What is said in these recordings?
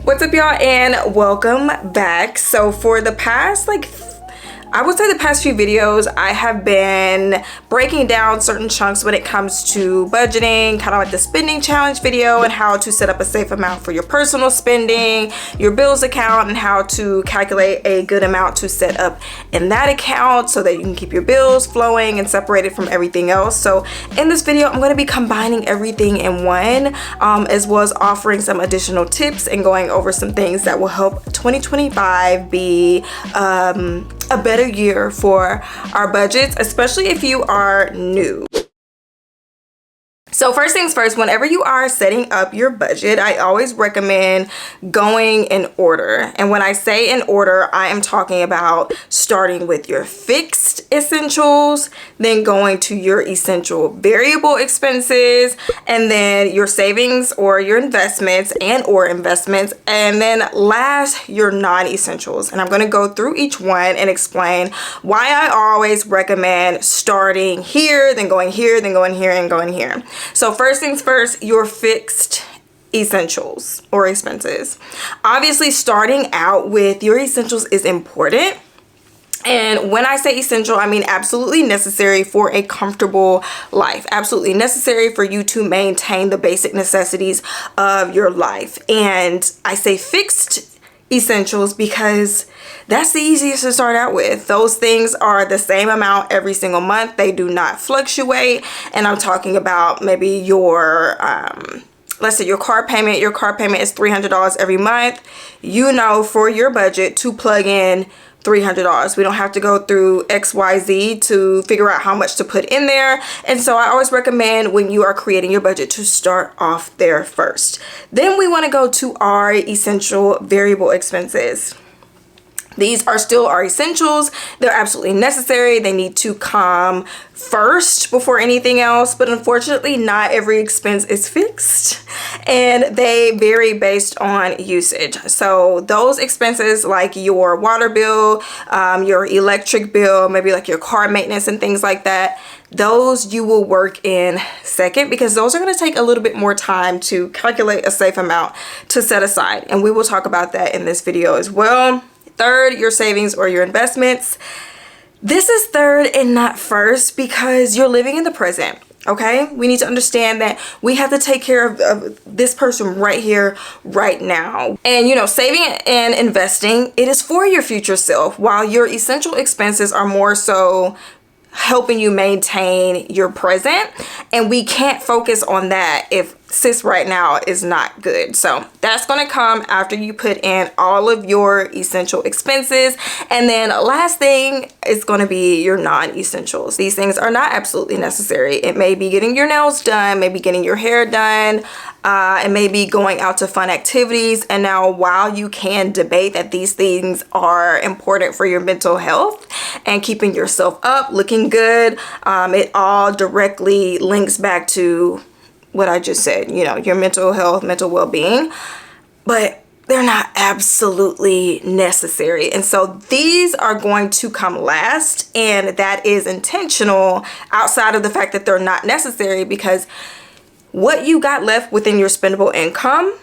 What's up, y'all, and welcome back. So for the past I would say the past few videos, I have been breaking down certain chunks when it comes to budgeting, kind of like the spending challenge video and how to set up a safe amount for your personal spending, your bills account, and how to calculate a good amount to set up in that account so that you can keep your bills flowing and separated from everything else. So in this video, I'm going to be combining everything in one, as well as offering some additional tips and going over some things that will help 2025 be a better year for our budgets, especially if you are new. So first things first, whenever you are setting up your budget, I always recommend going in order. And when I say in order, I am talking about starting with your fixed essentials, then going to your essential variable expenses, and then your savings or your investments and then last, your non-essentials. And I'm going to go through each one and explain why I always recommend starting here, then going here, then going here, and going here. So first things first, your fixed essentials or expenses. Obviously, starting out with your essentials is important. And when I say essential, I mean absolutely necessary for a comfortable life. Absolutely necessary for you to maintain the basic necessities of your life. And I say fixed essentials because that's the easiest to start out with. Those things are the same amount every single month. They do not fluctuate. And I'm talking about maybe your let's say your car payment. Your car payment is $300 every month. You know, for your budget to plug in $300. We don't have to go through XYZ to figure out how much to put in there. And so I always recommend when you are creating your budget to start off there first. Then we want to go to our essential variable expenses. These are still our essentials. They're absolutely necessary. They need to come first before anything else. But unfortunately, not every expense is fixed and they vary based on usage. So those expenses like your water bill, your electric bill, maybe like your car maintenance and things like that, those you will work in second because those are going to take a little bit more time to calculate a safe amount to set aside. And we will talk about that in this video as well. Third, your savings or your investments. This is third and not first because you're living in the present. Okay, we need to understand that we have to take care of this person right here, right now. And you know, saving and investing, it is for your future self, while your essential expenses are more so helping you maintain your present. And we can't focus on that if sis right now is not good. So that's going to come after you put in all of your essential expenses. And then last thing is going to be your non-essentials. These things are not absolutely necessary. It may be getting your nails done, maybe getting your hair done, and maybe going out to fun activities. And now, while you can debate that these things are important for your mental health and keeping yourself up, looking good, it all directly links back to what I just said, you know, your mental health, mental well-being, but they're not absolutely necessary. And so these are going to come last, and that is intentional outside of the fact that they're not necessary, because what you got left within your spendable income,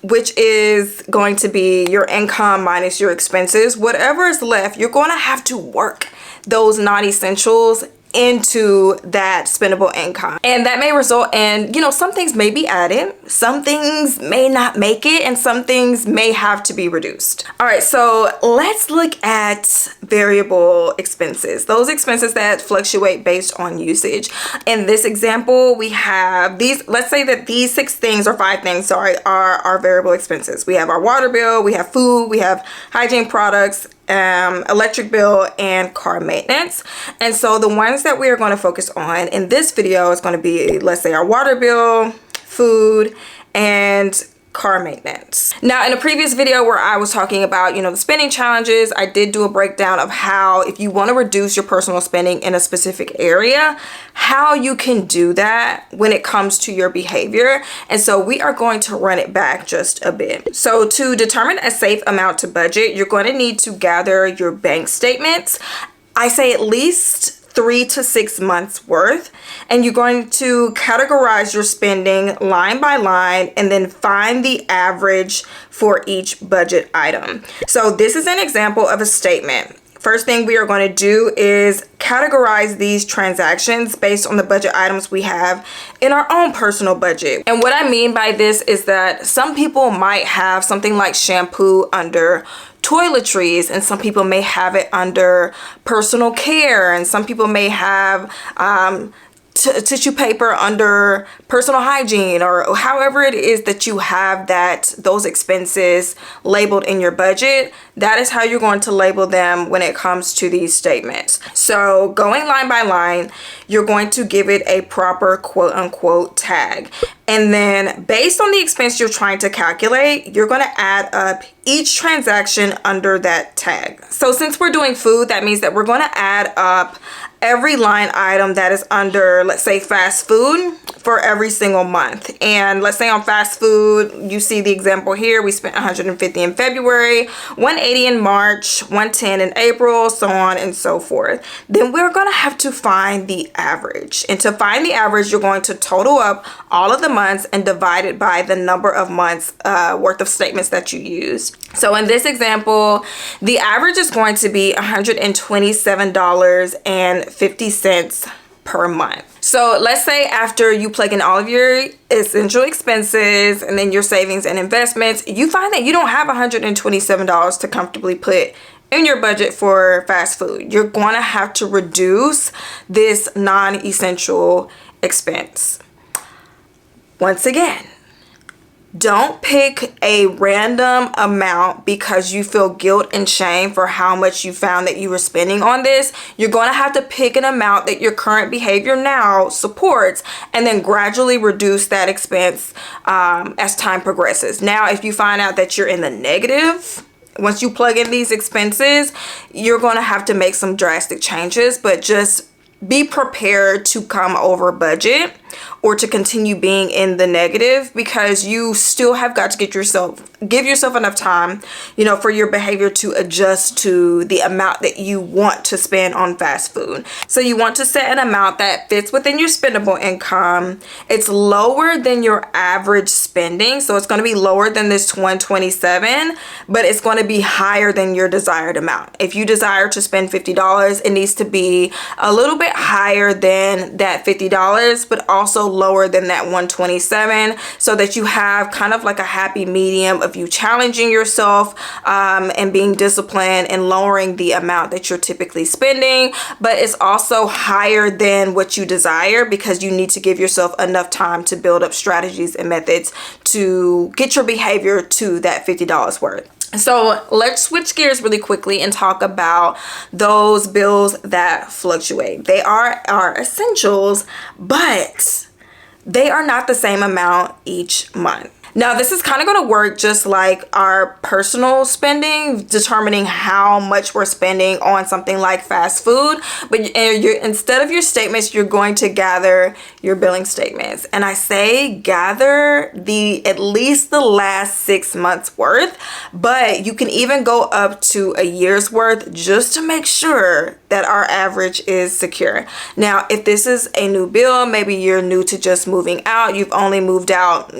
which is going to be your income minus your expenses, whatever is left, you're going to have to work those non-essentials into that spendable income. And that may result in, you know, some things may be added, some things may not make it, and some things may have to be reduced. All right, so let's look at variable expenses, those expenses that fluctuate based on usage. In this example, we have these, let's say that these 6 things or 5 things, sorry, are our variable expenses. We have our water bill, we have food, we have hygiene products, electric bill, and car maintenance. And so the ones that we are going to focus on in this video is going to be, let's say, our water bill, food, and car maintenance. Now, in a previous video where I was talking about, you know, the spending challenges, I did do a breakdown of how, if you want to reduce your personal spending in a specific area, how you can do that when it comes to your behavior. And so we are going to run it back just a bit. So to determine a safe amount to budget, you're going to need to gather your bank statements. I say at least 3 to 6 months worth, and you're going to categorize your spending line by line and then find the average for each budget item. So this is an example of a statement. First thing we are going to do is categorize these transactions based on the budget items we have in our own personal budget. And what I mean by this is that some people might have something like shampoo under toiletries, and some people may have it under personal care, and some people may have tissue paper under personal hygiene, or however it is that you have those expenses labeled in your budget. That is how you're going to label them when it comes to these statements. So going line by line, you're going to give it a proper quote unquote tag. And then based on the expense you're trying to calculate, you're going to add up each transaction under that tag. So since we're doing food, that means that we're going to add up every line item that is under, let's say, fast food for every single month. And let's say on fast food, you see the example here, we spent $150 in February, $180 in March, $110 in April, so on and so forth. Then we're going to have to find the average. And to find the average, you're going to total up all of the months and divide it by the number of months worth of statements that you used. So in this example, the average is going to be $127.50 per month. So let's say after you plug in all of your essential expenses and then your savings and investments, you find that you don't have $127 to comfortably put in your budget for fast food. You're going to have to reduce this non-essential expense. Once again, don't pick a random amount because you feel guilt and shame for how much you found that you were spending on this. You're going to have to pick an amount that your current behavior now supports and then gradually reduce that expense as time progresses. Now, if you find out that you're in the negative, once you plug in these expenses, you're going to have to make some drastic changes, but just be prepared to come over budget or to continue being in the negative, because you still have got to give yourself enough time, for your behavior to adjust to the amount that you want to spend on fast food. So you want to set an amount that fits within your spendable income. It's lower than your average spending. So it's going to be lower than this $127, but it's going to be higher than your desired amount. If you desire to spend $50, it needs to be a little bit higher than that $50, but also lower than that $127, so that you have kind of like a happy medium of you challenging yourself and being disciplined and lowering the amount that you're typically spending, but it's also higher than what you desire, because you need to give yourself enough time to build up strategies and methods to get your behavior to that $50 worth. So let's switch gears really quickly and talk about those bills that fluctuate. They are our essentials, but they are not the same amount each month. Now, this is kind of going to work just like our personal spending, determining how much we're spending on something like fast food. But instead of your statements, you're going to gather your billing statements. And I say gather at least the last 6 months worth, but you can even go up to a year's worth just to make sure that our average is secure. Now, if this is a new bill, maybe you're new to just moving out, you've only moved out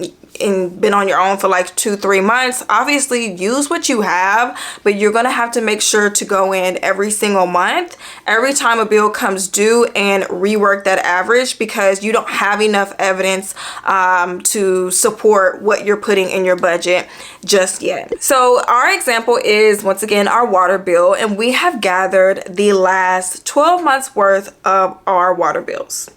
and been on your own for like 2-3 months, obviously use what you have, but you're gonna have to make sure to go in every single month, every time a bill comes due, and rework that average, because you don't have enough evidence to support what you're putting in your budget just yet. So our example is, once again, our water bill, and we have gathered the last 12 months worth of our water bills.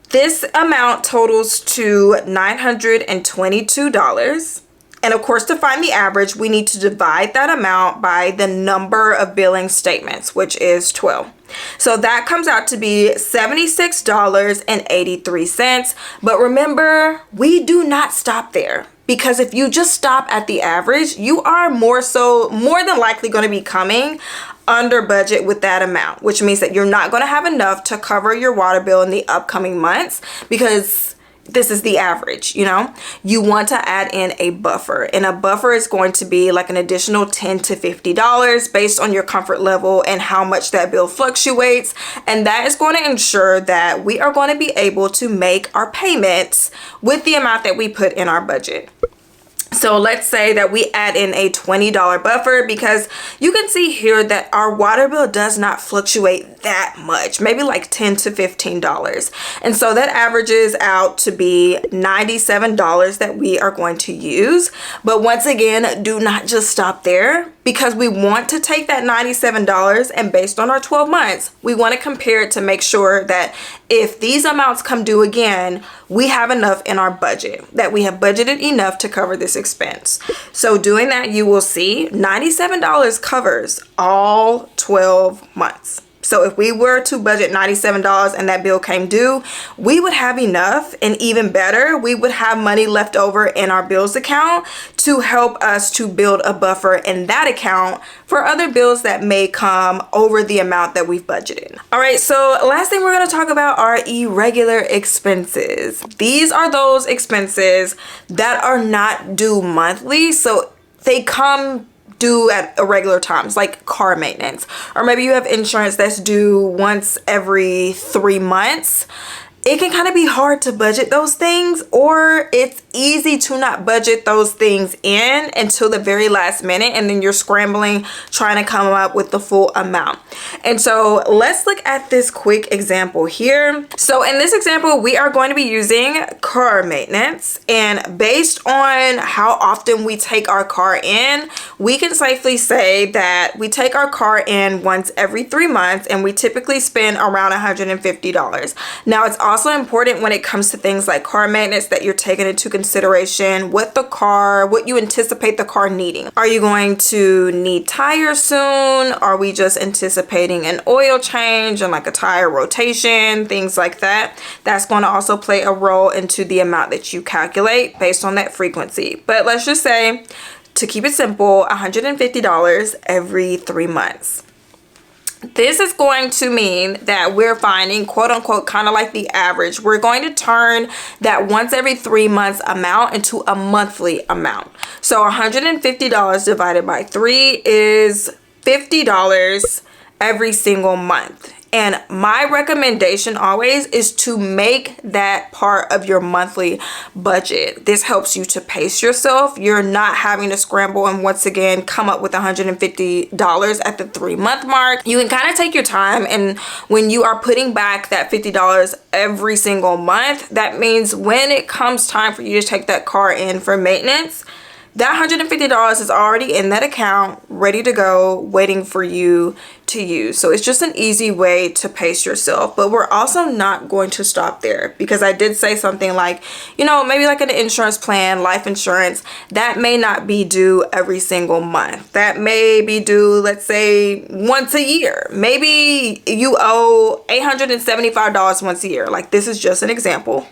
This amount totals to $922. And of course, to find the average, we need to divide that amount by the number of billing statements, which is 12. So that comes out to be $76.83. But remember, we do not stop there, because if you just stop at the average, you are more than likely going to be coming under budget with that amount, which means that you're not going to have enough to cover your water bill in the upcoming months, because this is the average, you know. You want to add in a buffer, and a buffer is going to be like an additional $10 to $50 based on your comfort level and how much that bill fluctuates. And that is going to ensure that we are going to be able to make our payments with the amount that we put in our budget. So let's say that we add in a $20 buffer, because you can see here that our water bill does not fluctuate that much, maybe like $10 to $15. And so that averages out to be $97 that we are going to use. But once again, do not just stop there, because we want to take that $97 and based on our 12 months, we want to compare it to make sure that if these amounts come due again, we have enough in our budget, that we have budgeted enough to cover this expense. So doing that, you will see $97 covers all 12 months. So if we were to budget $97 and that bill came due, we would have enough, and even better, we would have money left over in our bills account to help us to build a buffer in that account for other bills that may come over the amount that we've budgeted. All right, so last thing we're going to talk about are irregular expenses. These are those expenses that are not due monthly, so they come due at irregular times, like car maintenance, or maybe you have insurance that's due once every 3 months. It can kind of be hard to budget those things, or it's easy to not budget those things in until the very last minute, and then you're scrambling trying to come up with the full amount. And so let's look at this quick example here. So in this example, we are going to be using car maintenance, and based on how often we take our car in, we can safely say that we take our car in once every 3 months, and we typically spend around $150. Now, it's also important when it comes to things like car maintenance that you're taking into consideration what you anticipate the car needing. Are you going to need tires soon? Are we just anticipating an oil change and like a tire rotation, things like that? That's going to also play a role into the amount that you calculate based on that frequency. But let's just say, to keep it simple, $150 every 3 months. This is going to mean that we're finding, quote unquote, kind of like the average. We're going to turn that once every 3 months amount into a monthly amount. So $150 divided by 3 is $50 every single month. And my recommendation always is to make that part of your monthly budget. This helps you to pace yourself. You're not having to scramble and once again come up with $150 at the 3-month mark. You can kind of take your time, and when you are putting back that $50 every single month, that means when it comes time for you to take that car in for maintenance, that $150 is already in that account, ready to go, waiting for you to use. So it's just an easy way to pace yourself. But we're also not going to stop there, because I did say something like, you know, maybe like an insurance plan, life insurance, that may not be due every single month. That may be due, let's say, once a year. Maybe you owe $875 once a year. Like, this is just an example.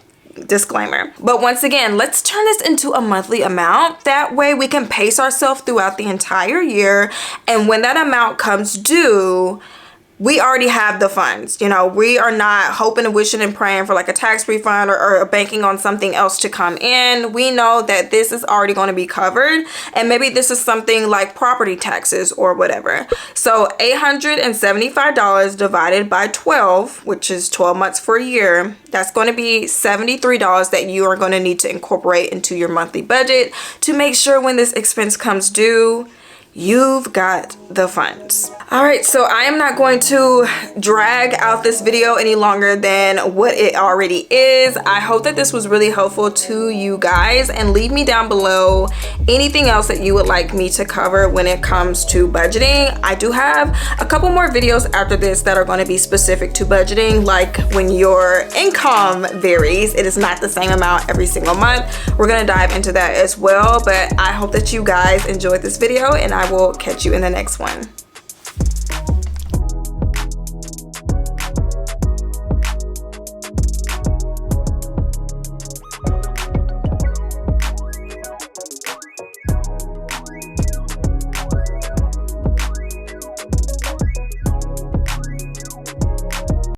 Disclaimer. But once again, let's turn this into a monthly amount. That way we can pace ourselves throughout the entire year, and when that amount comes due, we already have the funds. You know, we are not hoping and wishing and praying for like a tax refund or banking on something else to come in. We know that this is already going to be covered, and maybe this is something like property taxes or whatever. So $875 divided by 12, which is 12 months for a year, that's going to be $73 that you are going to need to incorporate into your monthly budget to make sure when this expense comes due, you've got the funds. All right, so I am not going to drag out this video any longer than what it already is. I hope that this was really helpful to you guys, and leave me down below anything else that you would like me to cover when it comes to budgeting. I do have a couple more videos after this that are going to be specific to budgeting, like when your income varies, it is not the same amount every single month. We're going to dive into that as well, but I hope that you guys enjoyed this video, and I will catch you in the next one.